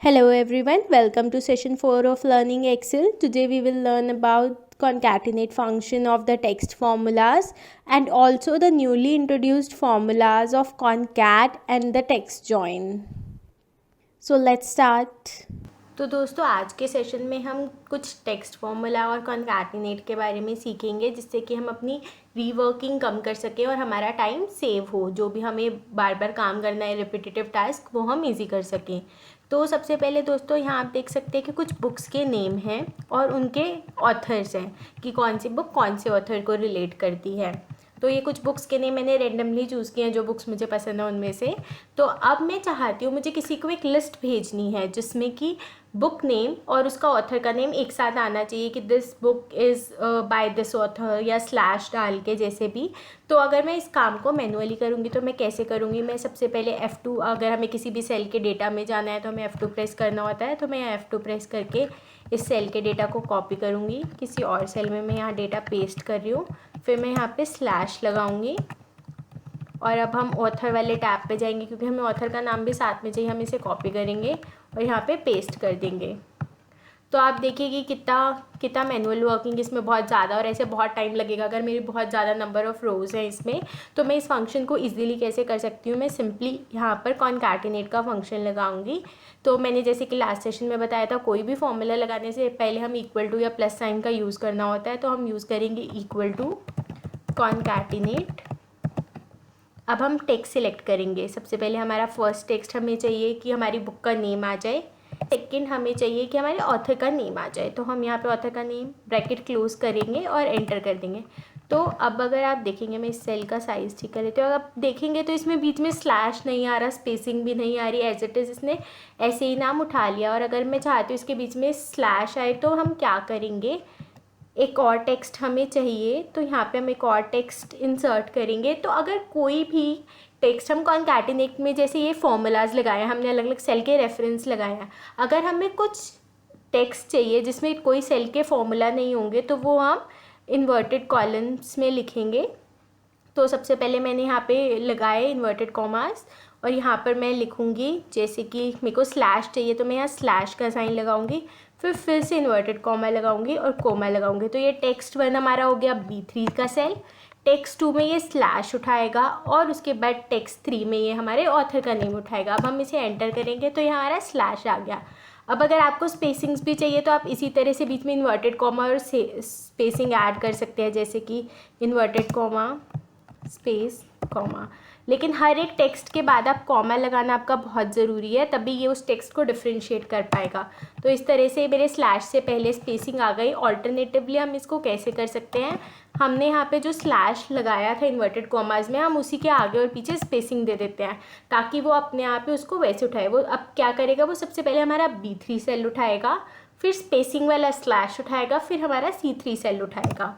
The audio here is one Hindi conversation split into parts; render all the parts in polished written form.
Hello everyone, welcome to session 4 of Learning Excel. Today we will learn about concatenate function of the text formulas and also the newly introduced formulas of concat and the Textjoin. So let's start. तो दोस्तों आज के सेशन में हम कुछ टेक्स्ट फॉर्मूला और कॉन्कैटिनेट के बारे में सीखेंगे जिससे कि हम अपनी रीवर्किंग कम कर सकें और हमारा टाइम सेव हो। जो भी हमें बार बार काम करना है रिपीटेटिव टास्क वो हम इजी कर सकें। तो सबसे पहले दोस्तों यहाँ आप देख सकते हैं कि कुछ बुक्स के नेम हैं और उनके ऑथर्स हैं कि कौन सी बुक कौन से ऑथर को रिलेट करती है। तो ये कुछ बुक्स के नेम मैंने रेंडमली चूज़ किए हैं जो बुक्स मुझे पसंद है उनमें से। तो अब मैं चाहती हूँ मुझे किसी को एक लिस्ट भेजनी है जिसमें कि बुक नेम और उसका ऑथर का नेम एक साथ आना चाहिए कि this book is by this author या स्लैश डाल के जैसे भी। तो अगर मैं इस काम को मैनुअली करूँगी तो मैं कैसे करूँगी, मैं सबसे पहले F2, अगर हमें किसी भी सेल के डेटा में जाना है तो हमें F2 प्रेस करना होता है। तो मैं F2 प्रेस करके इस सेल के डेटा को कॉपी करूँगी, किसी और सेल में मैं यहाँ डेटा पेस्ट कर रही हूँ। फिर मैं यहाँ पे स्लैश लगाऊंगी और अब हम ऑथर वाले टैब पे जाएंगे क्योंकि हमें ऑथर का नाम भी साथ में चाहिए। हम इसे कॉपी करेंगे और यहाँ पे पेस्ट कर देंगे। तो आप देखिए कि कितना मैनुअल वर्किंग इसमें बहुत ज़्यादा और ऐसे बहुत टाइम लगेगा। अगर मेरी बहुत ज़्यादा नंबर ऑफ़ रोज़ हैं इसमें तो मैं इस फंक्शन को इजीली कैसे कर सकती हूँ, मैं सिंपली यहाँ पर कॉन्कैटिनेट का फंक्शन लगाऊंगी। तो मैंने जैसे कि लास्ट सेशन में बताया था कोई भी फॉर्मूला लगाने से पहले हम इक्वल टू या प्लस साइन का यूज़ करना होता है। तो हम यूज़ करेंगे इक्वल टू कॉन्कैटिनेट। अब हम टेक्स्ट सिलेक्ट करेंगे। सबसे पहले हमारा फर्स्ट टेक्स्ट हमें चाहिए कि हमारी बुक का नेम आ जाए। सेकंड हमें चाहिए कि हमारे ऑथर का नेम आ जाए। तो हम यहाँ पे ऑथर का नेम ब्रैकेट क्लोज करेंगे और एंटर कर देंगे। तो अब अगर आप देखेंगे, मैं इस सेल का साइज़ ठीक कर लेती हूँ। आप देखेंगे तो इसमें बीच में स्लैश नहीं आ रहा, स्पेसिंग भी नहीं आ रही, एज इट इज़ इसने ऐसे ही नाम उठा लिया। और अगर मैं चाहती हूँ इसके बीच में स्लैश आए तो हम क्या करेंगे, एक और टेक्स्ट हमें चाहिए। तो यहाँ पे हम एक और टेक्स्ट इंसर्ट करेंगे। तो अगर कोई भी टेक्स्ट हम कॉन्कैटिनेट में, जैसे ये फॉर्मूलाज लगाए, हमने अलग अलग सेल के रेफरेंस लगाए हैं, अगर हमें कुछ टेक्स्ट चाहिए जिसमें कोई सेल के फॉर्मूला नहीं होंगे तो वो हम इन्वर्टेड कॉलम्स में लिखेंगे। तो सबसे पहले मैंने यहाँ पे लगाए इन्वर्टेड कॉमास और यहाँ पर मैं लिखूँगी, जैसे कि मेरे को स्लैश चाहिए तो मैं यहाँ स्लैश का साइन लगाऊंगी, फिर से इन्वर्टेड कॉमा लगाऊंगी और कोमा लगाऊंगी। तो ये टेक्स्ट 1 हमारा हो गया B3 का सेल। टेक्स्ट 2 में ये स्लैश उठाएगा और उसके बाद टेक्स्ट 3 में ये हमारे ऑथर का नेम उठाएगा। अब हम इसे एंटर करेंगे तो ये हमारा स्लैश आ गया। अब अगर आपको स्पेसिंग्स भी चाहिए तो आप इसी तरह से बीच में इन्वर्टेड कॉमा और स्पेसिंग ऐड कर सकते हैं, जैसे कि इन्वर्टेड कॉमा स्पेस कॉमा। लेकिन हर एक टेक्स्ट के बाद आप कॉमा लगाना आपका बहुत ज़रूरी है, तभी ये उस टेक्स्ट को डिफ्रेंशिएट कर पाएगा। तो इस तरह से मेरे स्लैश से पहले स्पेसिंग आ गई। ऑल्टरनेटिवली हम इसको कैसे कर सकते हैं, हमने यहाँ पे जो स्लैश लगाया था इन्वर्टेड कॉमाज में, हम उसी के आगे और पीछे स्पेसिंग दे देते हैं ताकि वो अपने आप ही उसको वैसे उठाए। वो अब क्या करेगा, वो सबसे पहले हमारा B3 सेल उठाएगा, फिर स्पेसिंग वाला स्लैश उठाएगा, फिर हमारा C3 सेल उठाएगा।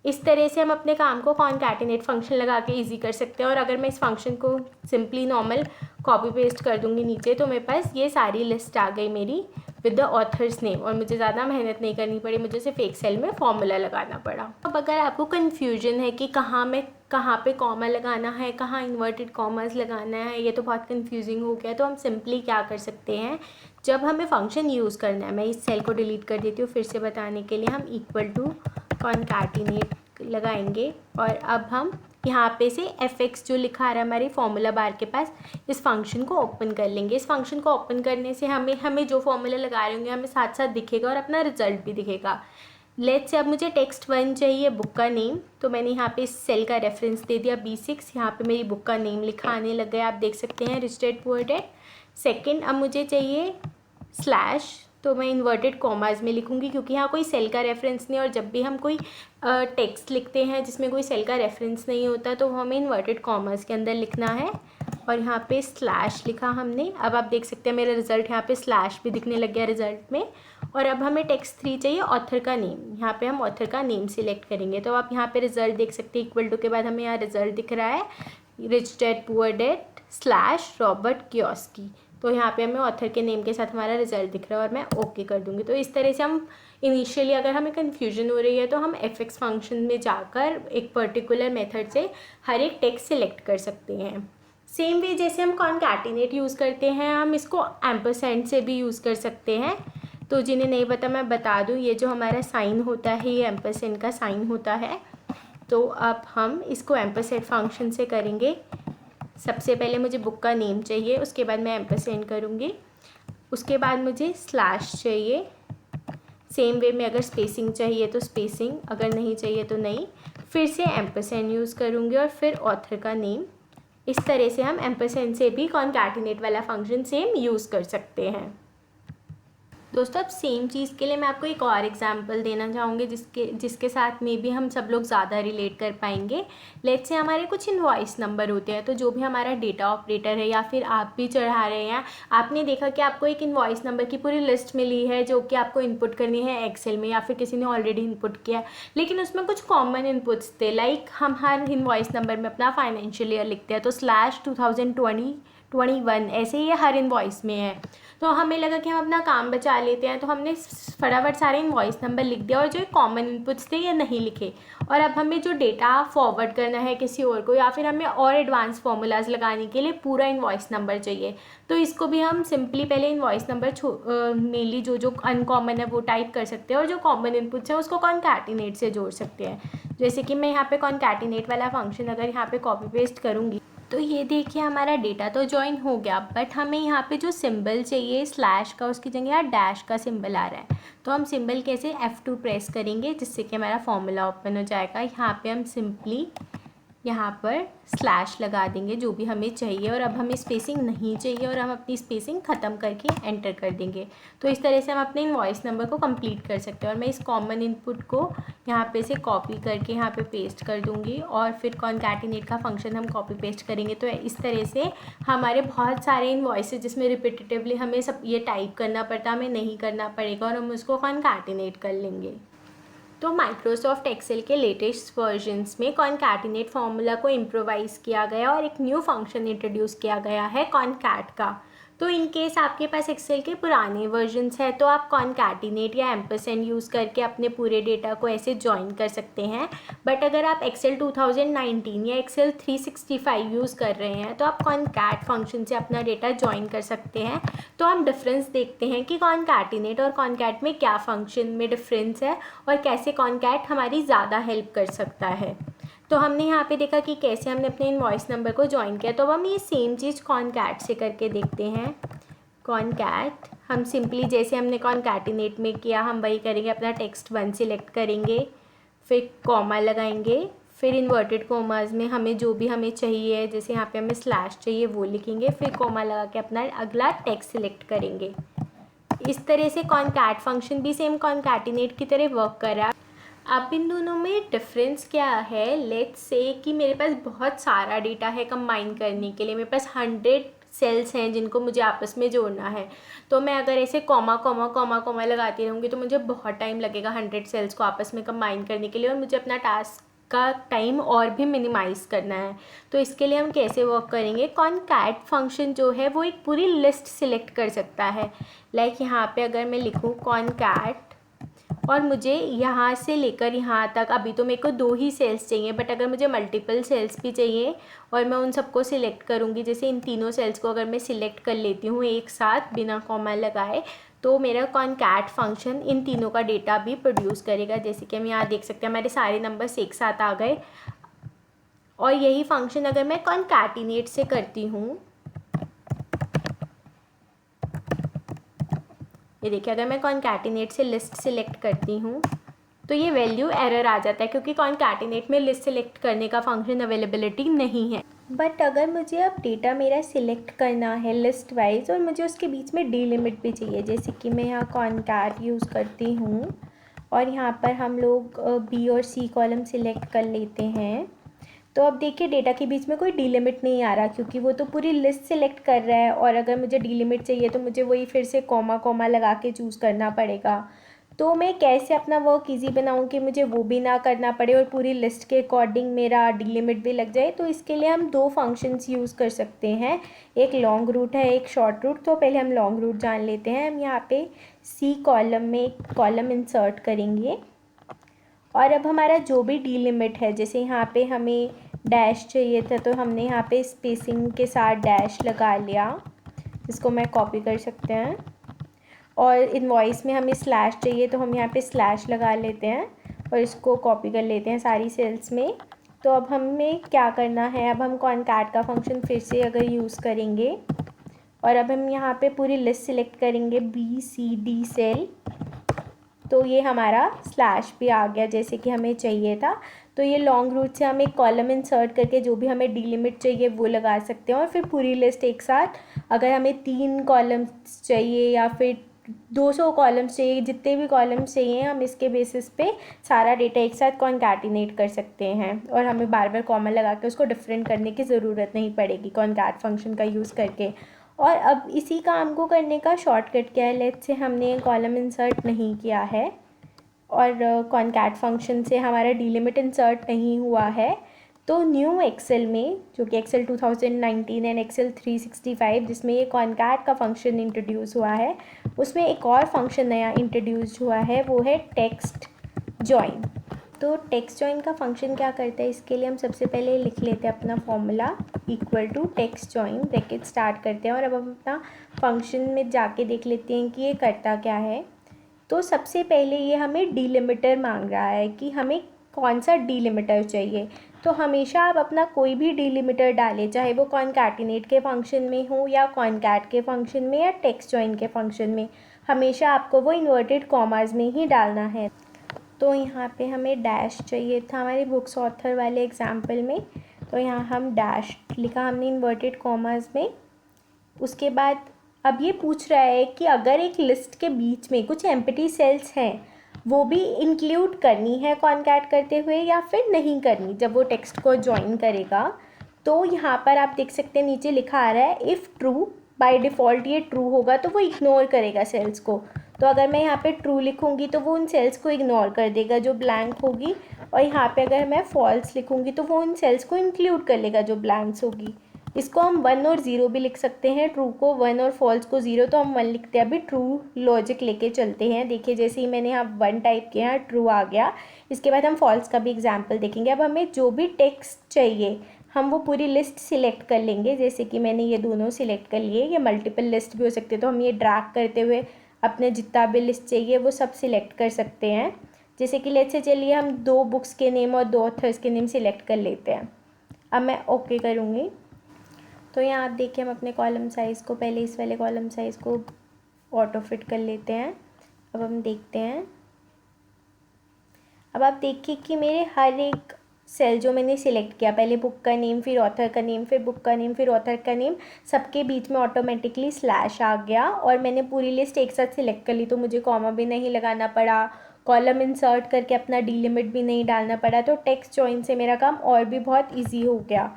इस तरह से हम अपने काम को कॉन्कैटिनेट फंक्शन लगा के ईजी कर सकते हैं। और अगर मैं इस फंक्शन को सिंपली नॉर्मल कॉपी पेस्ट कर दूंगी नीचे तो मेरे पास ये सारी लिस्ट आ गई मेरी विद द ऑथर्स नेम, और मुझे ज़्यादा मेहनत नहीं करनी पड़ी, मुझे सिर्फ एक सेल में फॉर्मूला लगाना पड़ा। अब अगर आपको कन्फ्यूजन है कि कहाँ पे कॉमा लगाना है, कहाँ इन्वर्टेड कॉमास लगाना है, ये तो बहुत कन्फ्यूजिंग हो गया। तो हम सिंपली क्या कर सकते हैं, जब हमें फंक्शन यूज़ करना है, मैं इस सेल को डिलीट कर देती हूँ फिर से बताने के लिए, हम इक्वल टू कॉन्कैटिनेट लगाएंगे और अब हम यहाँ पे से fx जो लिखा आ रहा है हमारी फॉर्मूला बार के पास, इस फंक्शन को ओपन कर लेंगे। इस फंक्शन को ओपन करने से हमें जो फॉर्मूला लगा रहे होंगे हमें साथ साथ दिखेगा और अपना रिजल्ट भी दिखेगा। लेट्स से अब मुझे टेक्स्ट 1 चाहिए बुक का नेम, तो मैंने यहाँ पे इस सेल का रेफरेंस दे दिया B6। यहाँ पे मेरी बुक का नेम लिखा आने लग गया, आप देख सकते हैं, rich dad poor dad. Second, अब मुझे चाहिए स्लैश, तो मैं इन्वर्टेड कॉमाज में लिखूंगी क्योंकि यहाँ कोई सेल का रेफरेंस नहीं। और जब भी हम कोई टेक्स्ट लिखते हैं जिसमें कोई सेल का रेफरेंस नहीं होता तो हमें इन्वर्टेड कॉमाज के अंदर लिखना है। और यहाँ पे स्लैश लिखा हमने। अब आप देख सकते हैं मेरा रिजल्ट यहाँ पे स्लैश भी दिखने लग गया रिजल्ट में। और अब हमें टेक्स्ट 3 चाहिए ऑथर का नेम, यहाँ पे हम ऑथर का नेम सिलेक्ट करेंगे। तो आप यहाँ पे रिजल्ट देख सकते हैं, इक्वल टू के बाद हमें यहाँ रिजल्ट दिख रहा है, rich dad poor dad slash Robert Kiyosaki. तो यहाँ पे हमें ऑथर के नेम के साथ हमारा रिजल्ट दिख रहा है और मैं ओके कर दूँगी। तो इस तरह से हम इनिशियली अगर हमें कन्फ्यूजन हो रही है तो हम fx फंक्शन में जाकर एक पर्टिकुलर मेथड से हर एक टेक्स्ट सिलेक्ट कर सकते हैं। सेम वे जैसे हम कॉन्कैटिनेट यूज़ करते हैं, हम इसको एम्परसेंड से भी यूज़ कर सकते हैं। तो जिन्हें नहीं पता मैं बता दूं, ये जो हमारा साइन होता है ये एम्परसेंड का साइन होता है। तो अब हम इसको एम्परसेंड फंक्शन से करेंगे। सबसे पहले मुझे बुक का नेम चाहिए, उसके बाद मैं एम्परसेंड करूँगी, उसके बाद मुझे स्लैश चाहिए। सेम वे में अगर स्पेसिंग चाहिए तो स्पेसिंग, अगर नहीं चाहिए तो नहीं। फिर से एम्परसेंड यूज़ करूँगी और फिर ऑथर का नेम। इस तरह से हम एम्परसेंड से भी कॉन्कैटिनेट वाला फंक्शन सेम यूज़ कर सकते हैं। दोस्तों अब सेम चीज़ के लिए मैं आपको एक और एग्जांपल देना चाहूँगी जिसके साथ में भी हम सब लोग ज़्यादा रिलेट कर पाएंगे। लेट्स से हमारे कुछ इनवॉइस नंबर होते हैं, तो जो भी हमारा डेटा ऑपरेटर है या फिर आप भी चढ़ा रहे हैं, आपने देखा कि आपको एक इनवॉइस नंबर की पूरी लिस्ट मिली है जो कि आपको इनपुट करनी है एक्सेल में, या फिर किसी ने ऑलरेडी इनपुट किया, लेकिन उसमें कुछ कॉमन इनपुट्स थे। लाइक हम हर इनवॉइस नंबर में अपना फाइनेंशियल ईयर लिखते हैं, तो /2020-21 ऐसे ही हर इनवॉइस में है। तो हमें लगा कि हम अपना काम बचा लेते हैं, तो हमने फटाफट सारे इनवॉइस नंबर लिख दिया और जो कॉमन इनपुट्स थे ये नहीं लिखे। और अब हमें जो डेटा फॉरवर्ड करना है किसी और को, या फिर हमें और एडवांस फॉर्मूलाज लगाने के लिए पूरा इनवॉइस नंबर चाहिए, तो इसको भी हम सिंपली पहले इनवॉइस नंबर मेनली जो अनकॉमन है वो टाइप कर सकते हैं, और जो कॉमन इनपुट्स है उसको कॉन्कैटिनेट से जोड़ सकते हैं। जैसे कि मैं यहाँ पे कॉन्कैटिनेट वाला फंक्शन अगर यहाँ पे कॉपी पेस्ट करूँगी, तो ये देखिए हमारा डेटा तो ज्वाइन हो गया, बट हमें यहाँ पे जो सिंबल चाहिए स्लैश का, उसकी जगह यहाँ डैश का सिंबल आ रहा है। तो हम सिंबल कैसे, F2 प्रेस करेंगे जिससे कि हमारा फॉर्मूला ओपन हो जाएगा। यहाँ पे हम सिंपली यहाँ पर स्लैश लगा देंगे जो भी हमें चाहिए, और अब हमें स्पेसिंग नहीं चाहिए और हम अपनी स्पेसिंग ख़त्म करके एंटर कर देंगे। तो इस तरह से हम अपने इनवॉइस नंबर को कंप्लीट कर सकते हैं। और मैं इस कॉमन इनपुट को यहाँ पे से कॉपी करके यहाँ पे पेस्ट कर दूँगी, और फिर कॉन्कैटिनेट का फंक्शन हम कॉपी पेस्ट करेंगे। तो इस तरह से हमारे बहुत सारे इनवॉइसेस जिसमें रिपीटेटिवली हमें सब ये टाइप करना पड़ता, हमें नहीं करना पड़ेगा, और हम उसको कॉन्कैटिनेट कर लेंगे। तो माइक्रोसॉफ्ट एक्सेल के लेटेस्ट वर्जन्स में कॉन्कैटिनेट फार्मूला को इम्प्रोवाइज़ किया गया और एक न्यू फंक्शन इंट्रोड्यूस किया गया है कॉन्कैट का। तो इन केस आपके पास एक्सेल के पुराने वर्जन्स है तो आप कॉन्कैटिनेट या एम्परसेंड यूज़ करके अपने पूरे डेटा को ऐसे ज्वाइन कर सकते हैं। बट अगर आप एक्सेल 2019 या एक्सेल 365 यूज़ कर रहे हैं तो आप कॉन्कैट फंक्शन से अपना डेटा ज्वाइन कर सकते हैं। तो हम डिफरेंस देखते हैं कि कॉन्कैटिनेट और कॉन्कैट में क्या फंक्शन में डिफरेंस है और कैसे कॉन्कैट हमारी ज़्यादा हेल्प कर सकता है। तो हमने यहाँ पे देखा कि कैसे हमने अपने इनवॉइस नंबर को ज्वाइन किया। तो अब हम ये सेम चीज़ कॉन्कैट से करके देखते हैं। कॉन्कैट हम सिंपली जैसे हमने कॉन्कैटिनेट में किया हम वही करेंगे। अपना text1 सिलेक्ट करेंगे, फिर कॉमा लगाएंगे, फिर इन्वर्टेड कॉमाज में हमें जो भी हमें चाहिए, जैसे यहाँ पे हमें स्लैश चाहिए वो लिखेंगे, फिर कॉमा लगा के अपना अगला टेक्स्ट सिलेक्ट करेंगे। इस तरह से कॉन्कैट फंक्शन भी सेम कॉन्कैटिनेट की तरह वर्क कर रहा है। अब इन दोनों में डिफरेंस क्या है, लेट्स से कि मेरे पास बहुत सारा डेटा है कंबाइन करने के लिए, मेरे पास 100 सेल्स हैं जिनको मुझे आपस में जोड़ना है। तो मैं अगर ऐसे कॉमा कॉमा कॉमा कॉमा लगाती रहूँगी तो मुझे बहुत टाइम लगेगा 100 सेल्स को आपस में कंबाइन करने के लिए, और मुझे अपना टास्क का टाइम और भी मिनिमाइज़ करना है। तो इसके लिए हम कैसे वर्क करेंगे, कॉन्कैट फंक्शन जो है वो एक पूरी लिस्ट सिलेक्ट कर सकता है। लाइक यहाँ पे अगर मैं लिखूँ कॉन्कैट और मुझे यहाँ से लेकर यहाँ तक, अभी तो मेरे को 2 ही सेल्स चाहिए, बट अगर मुझे मल्टीपल सेल्स भी चाहिए और मैं उन सबको सिलेक्ट करूँगी, जैसे इन तीनों सेल्स को अगर मैं सिलेक्ट कर लेती हूँ एक साथ बिना कॉमा लगाए, तो मेरा कॉन्कैट फंक्शन इन तीनों का डेटा भी प्रोड्यूस करेगा। जैसे कि हम यहाँ देख सकते हैं हमारे सारे नंबर्स एक साथ आ गए। और यही फंक्शन अगर मैं कॉन्कैटिनेट से करती हूँ, ये देखिए अगर मैं कॉन्कैटिनेट से लिस्ट सिलेक्ट करती हूँ तो ये वैल्यू एरर आ जाता है, क्योंकि कॉन्कैटिनेट में लिस्ट सिलेक्ट करने का फंक्शन अवेलेबिलिटी नहीं है। बट अगर मुझे अब डेटा मेरा सिलेक्ट करना है लिस्ट वाइज और मुझे उसके बीच में डिलिमिट भी चाहिए, जैसे कि मैं यहाँ कॉन्कैट यूज़ करती हूँ और यहाँ पर हम लोग बी और सी कॉलम सिलेक्ट कर लेते हैं, तो अब देखिए डेटा के बीच में कोई डिलिमिट नहीं आ रहा, क्योंकि वो तो पूरी लिस्ट सिलेक्ट कर रहा है। और अगर मुझे डिलिमिट चाहिए तो मुझे वही फिर से कॉमा कॉमा लगा के चूज़ करना पड़ेगा। तो मैं कैसे अपना वर्क इजी बनाऊँ कि मुझे वो भी ना करना पड़े और पूरी लिस्ट के अकॉर्डिंग मेरा डिलिमिट भी लग जाए। तो इसके लिए हम 2 फंक्शंस यूज़ कर सकते हैं, एक लॉन्ग रूट है, एक शॉर्ट रूट। तो पहले हम लॉन्ग रूट जान लेते हैं। हम यहाँ पे सी कॉलम में एक कॉलम इंसर्ट करेंगे, और अब हमारा जो भी डिलिमिट है, जैसे यहाँ पे हमें डैश चाहिए था तो हमने यहाँ पे स्पेसिंग के साथ डैश लगा लिया, इसको मैं कॉपी कर सकते हैं। और इनवॉइस में हमें स्लैश चाहिए तो हम यहाँ पे स्लैश लगा लेते हैं और इसको कॉपी कर लेते हैं सारी सेल्स में। तो अब हमें क्या करना है, अब हम कॉनकैट का फंक्शन फिर से अगर यूज़ करेंगे और अब हम यहाँ पे पूरी लिस्ट सिलेक्ट करेंगे BCD सेल, तो ये हमारा स्लैश भी आ गया जैसे कि हमें चाहिए था। तो ये लॉन्ग रूट से हम एक कॉलम इंसर्ट करके जो भी हमें डिलिमिट चाहिए वो लगा सकते हैं और फिर पूरी लिस्ट एक साथ, अगर हमें 3 कॉलम्स चाहिए या फिर 200 कॉलम्स चाहिए, जितने भी कॉलम्स चाहिए हम इसके बेसिस पे सारा डेटा एक साथ कॉन्कैटिनेट कर सकते हैं और हमें बार बार कॉमा लगा के उसको डिफरेंट करने की ज़रूरत नहीं पड़ेगी कॉन्कैट फंक्शन का यूज़ करके। और अब इसी काम को करने का शॉर्टकट क्या है, लेट्स से हमने कॉलम इंसर्ट नहीं किया है और कॉनकैट फंक्शन से हमारा डिलिमिट इंसर्ट नहीं हुआ है, तो न्यू एक्सेल में जो कि एक्सेल 2019 एंड एक्सेल 365 जिसमें ये कॉनकैट का फंक्शन इंट्रोड्यूस हुआ है, उसमें एक और फंक्शन नया इंट्रोड्यूस हुआ है, वो है टेक्स्ट जॉइन। तो टेक्स्ट जॉइन का फंक्शन क्या करता है, इसके लिए हम सबसे पहले लिख लेते हैं अपना formula equal to text join, bracket start करते हैं और अब हम अपना फंक्शन में जाके देख लेते हैं कि ये करता क्या है। तो सबसे पहले ये हमें डिलिमिटर मांग रहा है कि हमें कौन सा डिलिमिटर चाहिए। तो हमेशा आप अपना कोई भी डिलिमिटर डालें, चाहे वो कॉनकैटिनेट के फंक्शन में हो या कॉनकैट के फंक्शन में या टेक्स्ट जॉइन के फंक्शन में, हमेशा आपको वो इन्वर्टेड कॉमास में ही डालना है। तो यहाँ पे हमें डैश चाहिए था हमारी बुक्स ऑथर वाले एग्जाम्पल में, तो यहाँ हम डैश लिखा हमने इन्वर्टेड कॉमास में। उसके बाद अब ये पूछ रहा है कि अगर एक लिस्ट के बीच में कुछ एम्प्टी सेल्स हैं वो भी इंक्लूड करनी है कॉनकैट करते हुए या फिर नहीं करनी जब वो टेक्स्ट को ज्वाइन करेगा। तो यहाँ पर आप देख सकते हैं नीचे लिखा आ रहा है इफ़ ट्रू, बाय डिफ़ॉल्ट ये ट्रू होगा तो वो इग्नोर करेगा सेल्स को। तो अगर मैं यहाँ पे ट्रू लिखूँगी तो वो उन सेल्स को इग्नोर कर देगा जो ब्लैंक होगी, और यहाँ पे अगर मैं फॉल्स लिखूँगी तो वो उन सेल्स को इंक्लूड कर लेगा जो ब्लैंक्स होगी। इसको हम 1 और 0 भी लिख सकते हैं, ट्रू को 1 और फॉल्स को 0, तो हम 1 लिखते हैं। अभी ट्रू लॉजिक लेके चलते हैं, देखिए जैसे ही मैंने यहाँ 1 टाइप किया है ट्रू आ गया। इसके बाद हम फॉल्स का भी एग्जाम्पल देखेंगे। अब हमें जो भी टेक्स्ट चाहिए हम वो पूरी लिस्ट सिलेक्ट कर लेंगे, जैसे कि मैंने ये दोनों सिलेक्ट कर लिए। ये मल्टीपल लिस्ट भी हो सकते हैं, तो हम ये ड्रैग करते हुए अपने जितना भी लिस्ट चाहिए वो सब सिलेक्ट कर सकते हैं। जैसे कि लेट्स से चलिए हम 2 बुक्स के नेम और 2 ऑथर्स के नेम सिलेक्ट कर लेते हैं। अब मैं ओके करूँगी तो यहाँ आप देखिए हम अपने कॉलम साइज़ को, पहले इस वाले कॉलम साइज़ को ऑटो फिट कर लेते हैं। अब हम देखते हैं, अब आप देखिए कि मेरे हर एक सेल जो मैंने सिलेक्ट किया, पहले बुक का नेम, फिर ऑथर का नेम, फिर बुक का नेम, फिर ऑथर का नेम, सबके बीच में ऑटोमेटिकली स्लैश आ गया और मैंने पूरी लिस्ट एक साथ सिलेक्ट कर ली, तो मुझे कॉमा भी नहीं लगाना पड़ा, कॉलम इंसर्ट करके अपना डिलिमिट भी नहीं डालना पड़ा। तो टेक्स्ट जॉइन से मेरा काम और भी बहुत ईजी हो गया।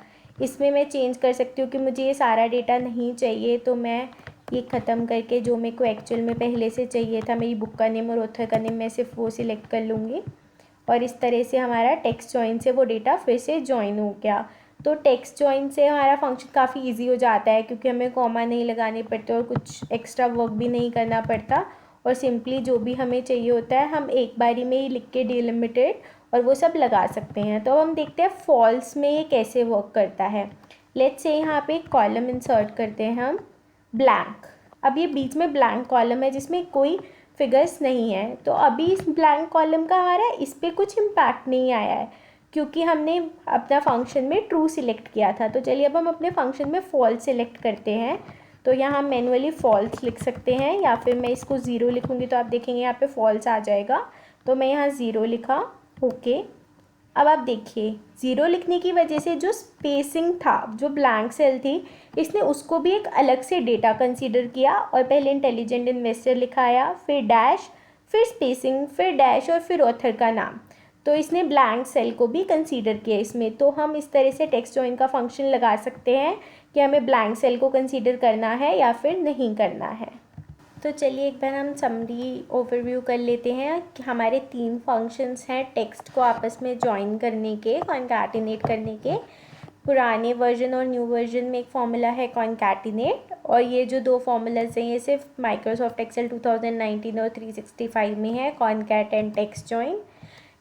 इसमें मैं चेंज कर सकती हूँ कि मुझे ये सारा डेटा नहीं चाहिए, तो मैं ये ख़त्म करके जो मेरे को एक्चुअल में पहले से चाहिए था, मेरी बुक का नेम और ऑथर का नेम, मैं सिर्फ वो सिलेक्ट कर लूँगी और इस तरह से हमारा टेक्स्ट जॉइन से वो डेटा फिर से जॉइन हो गया। तो टेक्स्ट जॉइन से हमारा फंक्शन काफ़ी इजी हो जाता है क्योंकि हमें कॉमा नहीं लगाने पड़ते और कुछ एक्स्ट्रा वर्क भी नहीं करना पड़ता, और सिंपली जो भी हमें चाहिए होता है हम एक बारी में ही लिख के डिलिमिटेड और वो सब लगा सकते हैं। तो हम देखते हैं फॉल्स में ये कैसे वर्क करता है। लेट्स से यहाँ पे एक कॉलम इंसर्ट करते हैं हम ब्लैंक। अब ये बीच में ब्लैंक कॉलम है जिसमें कोई फिगर्स नहीं है, तो अभी इस ब्लैंक कॉलम का हमारा इस पर कुछ इम्पैक्ट नहीं आया है क्योंकि हमने अपना फंक्शन में ट्रू सिलेक्ट किया था। तो चलिए अब हम अपने फंक्शन में फॉल्स सिलेक्ट करते हैं। तो यहाँ हम मैनुअली फॉल्स लिख सकते हैं या फिर मैं इसको 0 लिखूँगी तो आप देखेंगे यहाँ पे फॉल्स आ जाएगा। तो मैं यहाँ 0 लिखा, ओके। अब आप देखिए 0 लिखने की वजह से जो स्पेसिंग था, जो ब्लैंक सेल थी, इसने उसको भी एक अलग से डेटा कंसीडर किया और पहले इंटेलिजेंट इन्वेस्टर लिखाया, फिर डैश, फिर स्पेसिंग, फिर डैश और फिर ऑथर का नाम। तो इसने ब्लैंक सेल को भी कंसीडर किया इसमें। तो हम इस तरह से टेक्स्ट जॉइन का फंक्शन लगा सकते हैं कि हमें ब्लैंक सेल को कंसीडर करना है या फिर नहीं करना है। तो चलिए एक बार हम समरी ओवरव्यू कर लेते हैं कि हमारे 3 फंक्शंस हैं टेक्स्ट को आपस में जॉइन करने के, कॉन्कैटिनेट करने के। पुराने वर्जन और न्यू वर्जन में एक फॉर्मूला है कॉन्कैटिनेट, और ये जो 2 फॉर्मूलाज हैं ये सिर्फ माइक्रोसॉफ्ट एक्सेल 2019 और 365 में है, concat and text join.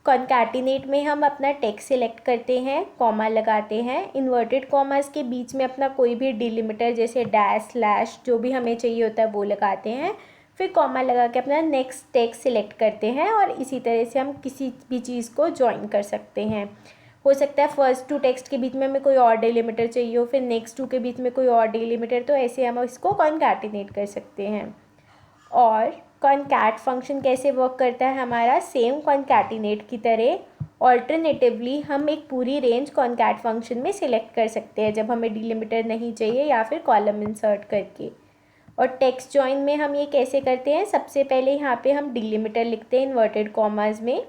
Concatenate में हम अपना टेक्स्ट सिलेक्ट करते हैं, कॉमा लगाते हैं, इन्वर्टेड कॉमास के बीच में अपना कोई भी डिलिमिटर जैसे डैश स्लैश जो भी हमें चाहिए होता है वो लगाते हैं, फिर कॉमा लगा के अपना नेक्स्ट टेक्स्ट सिलेक्ट करते हैं और इसी तरह से हम किसी भी चीज़ को ज्वाइन कर सकते हैं। हो सकता है फर्स्ट टू टेक्स्ट के बीच में हमें कोई और डिलिमिटर चाहिए हो, फिर नेक्स्ट टू के बीच में कोई और डिलिमिटर, तो ऐसे हम इसको कॉन्कैटिनेट कर सकते हैं। और कॉन्कैट फंक्शन कैसे वर्क करता है हमारा, सेम कॉन्कैटिनेट की तरह ऑल्टरनेटिवली हम एक पूरी रेंज कॉन्कैट फंक्शन में सिलेक्ट कर सकते हैं जब हमें डिलिमिटर नहीं चाहिए या फिर कॉलम इंसर्ट करके। और टेक्स्ट जॉइन में हम ये कैसे करते हैं, सबसे पहले यहाँ पे हम डिलिमिटर लिखते हैं इन्वर्टेड कॉमास में,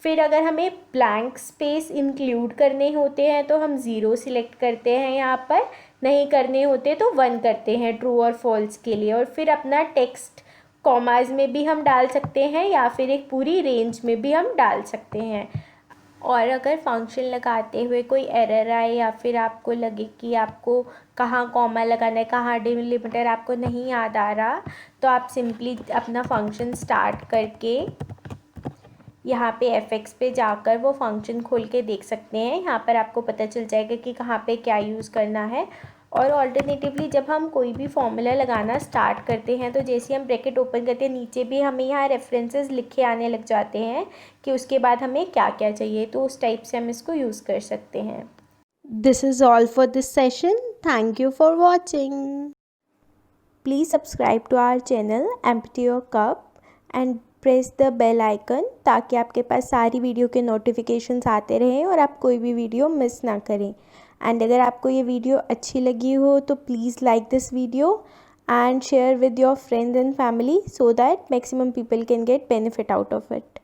फिर अगर हमें ब्लैंक स्पेस इंक्लूड करने होते हैं तो हम 0 सिलेक्ट करते हैं, यहाँ पर नहीं करने होते तो 1 करते हैं ट्रू और फॉल्स के लिए, और फिर अपना टेक्स्ट कॉमास में भी हम डाल सकते हैं या फिर एक पूरी रेंज में भी हम डाल सकते हैं। और अगर फंक्शन लगाते हुए कोई एरर आए या फिर आपको लगे कि आपको कहाँ कॉमा लगाना है, कहाँ डिलिमिटर आपको नहीं याद आ रहा, तो आप सिंपली अपना फंक्शन स्टार्ट करके यहाँ पे fx पे जाकर वो फंक्शन खोल के देख सकते हैं। यहाँ पर आपको पता चल जाएगा कि कहाँ पे क्या यूज़ करना है। और ऑल्टरनेटिवली जब हम कोई भी फॉर्मूला लगाना स्टार्ट करते हैं तो जैसे हम ब्रैकेट ओपन करते हैं नीचे भी हमें यहाँ रेफरेंसेस लिखे आने लग जाते हैं कि उसके बाद हमें क्या क्या चाहिए, तो उस टाइप से हम इसको यूज़ कर सकते हैं। This is all for this session. Thank you for watching. Please subscribe to our channel empty your cup and press the bell icon ताकि आपके पास सारी वीडियो के नोटिफिकेशंस आते रहें और आप कोई भी वीडियो मिस ना करें। एंड अगर आपको ये वीडियो अच्छी लगी हो तो please like this video and share with your friends and family so that maximum people can get benefit out of it.